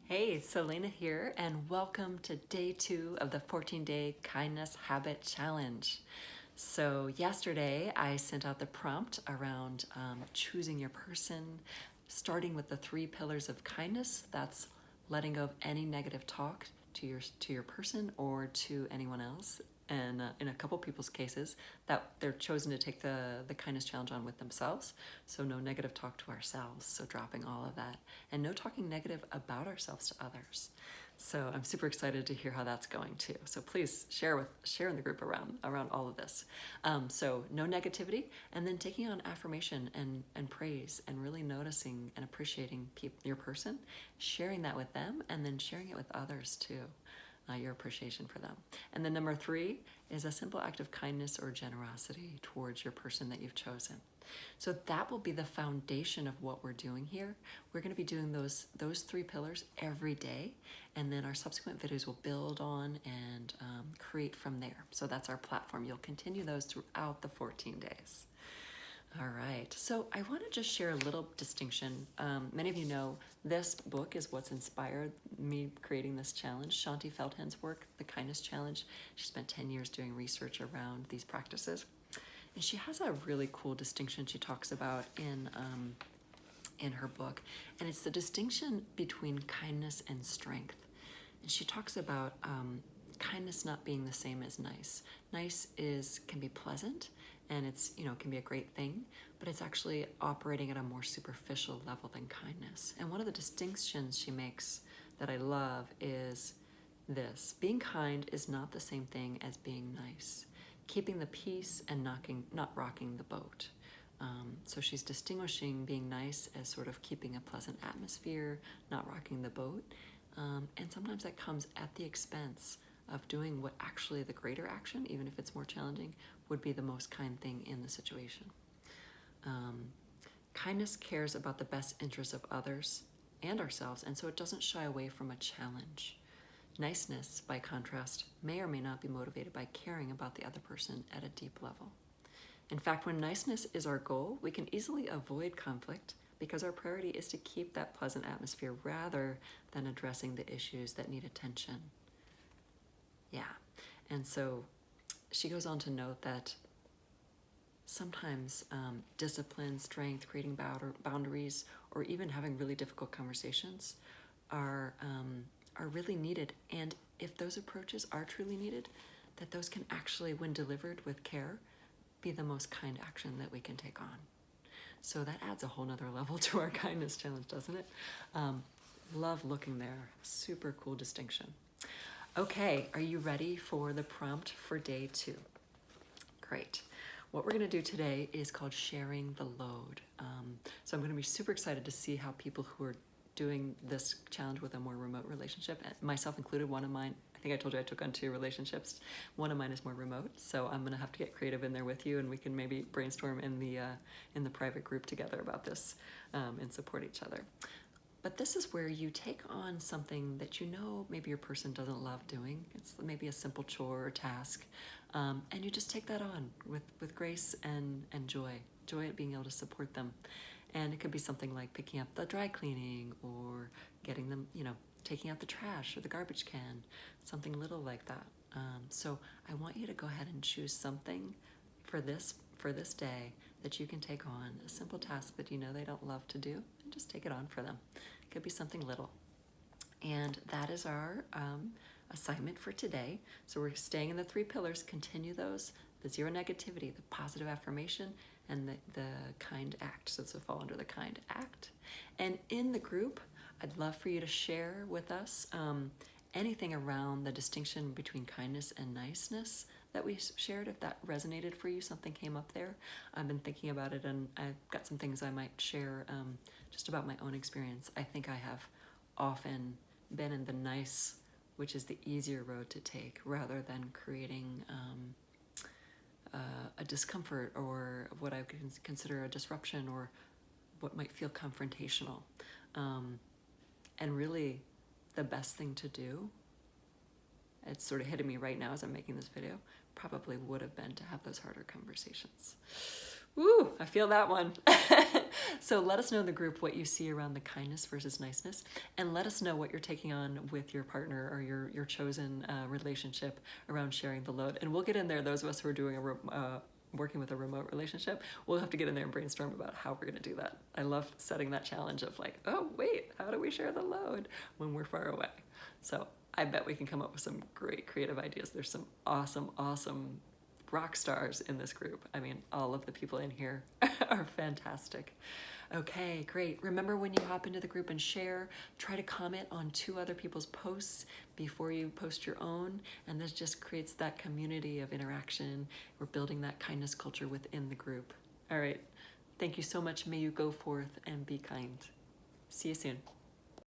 Hey, Selena here, and welcome to day 2 of the 14-day Kindness Habit Challenge. So yesterday I sent out the prompt around choosing your person, starting with the 3 pillars of kindness. That's letting go of any negative talk to your person or to anyone else. And in a couple people's cases, that they're chosen to take the kindness challenge on with themselves. So no negative talk to ourselves. So dropping all of that, and no talking negative about ourselves to others. So I'm super excited to hear how that's going too. So please share in the group around all of this. So no negativity, and then taking on affirmation and praise, and really noticing and appreciating your person, sharing that with them, and then sharing it with others too. Your appreciation for them. And then number 3 is a simple act of kindness or generosity towards your person that you've chosen. So that will be the foundation of what we're doing here. We're going to be doing those 3 pillars every day, and then our subsequent videos will build on and create from there. So that's our platform. You'll continue those throughout the 14 days. All right, so I want to just share a little distinction. Many of you know this book is what's inspired me creating this challenge. Shaunti Feldhahn's work, The Kindness Challenge. She spent 10 years doing research around these practices. And she has a really cool distinction she talks about in her book. And it's the distinction between kindness and strength. And she talks about kindness not being the same as nice. Nice can be pleasant, and it's, can be a great thing, but it's actually operating at a more superficial level than kindness. And one of the distinctions she makes that I love is this: being kind is not the same thing as being nice. Keeping the peace and not rocking the boat. So she's distinguishing being nice as sort of keeping a pleasant atmosphere, not rocking the boat. And sometimes that comes at the expense of doing what actually the greater action, even if it's more challenging, would be the most kind thing in the situation. Kindness cares about the best interests of others and ourselves, and so it doesn't shy away from a challenge. Niceness, by contrast, may or may not be motivated by caring about the other person at a deep level. In fact, when niceness is our goal, we can easily avoid conflict because our priority is to keep that pleasant atmosphere rather than addressing the issues that need attention. Yeah, and so she goes on to note that sometimes discipline, strength, creating boundaries, or even having really difficult conversations are really needed. And if those approaches are truly needed, that those can actually, when delivered with care, be the most kind action that we can take on. So that adds a whole nother level to our kindness challenge, doesn't it? Love looking there. Super cool distinction. Okay, are you ready for the prompt for day 2? Great. What we're going to do today is called sharing the load. So I'm going to be super excited to see how people who are doing this challenge with a more remote relationship, myself included. One of mine, I think I told you I took on 2 relationships. One of mine is more remote, so I'm going to have to get creative in there with you, and we can maybe brainstorm in the private group together about this and support each other. But this is where you take on something that maybe your person doesn't love doing. It's maybe a simple chore or task, and you just take that on with grace and joy at being able to support them. And it could be something like picking up the dry cleaning, or getting them, taking out the trash or the garbage can, something little like that. So I want you to go ahead and choose something for this day that you can take on, a simple task that they don't love to do, and just take it on for them. It could be something little. And that is our assignment for today. So we're staying in the 3 pillars, continue those: the zero negativity, the positive affirmation, and the kind act. So this will fall under the kind act. And in the group, I'd love for you to share with us anything around the distinction between kindness and niceness that we shared. If that resonated for you, something came up there. I've been thinking about it, and I've got some things I might share just about my own experience. I think I have often been in the nice, which is the easier road to take, rather than creating a discomfort or what I would consider a disruption, or what might feel confrontational. And really, the best thing to do, it's sort of hitting me right now as I'm making this video, probably would have been to have those harder conversations. Woo, I feel that one. So let us know in the group what you see around the kindness versus niceness, and let us know what you're taking on with your partner or your chosen relationship around sharing the load. And we'll get in there, those of us who are doing working with a remote relationship, we'll have to get in there and brainstorm about how we're going to do that. I love setting that challenge of like, oh wait, how do we share the load when we're far away? So I bet we can come up with some great creative ideas. There's some awesome rock stars in this group. I mean, all of the people in here are fantastic. Okay, great. Remember, when you hop into the group and share, try to comment on 2 other people's posts before you post your own, and this just creates that community of interaction. We're building that kindness culture within the group. All right, thank you so much. May you go forth and be kind. See you soon.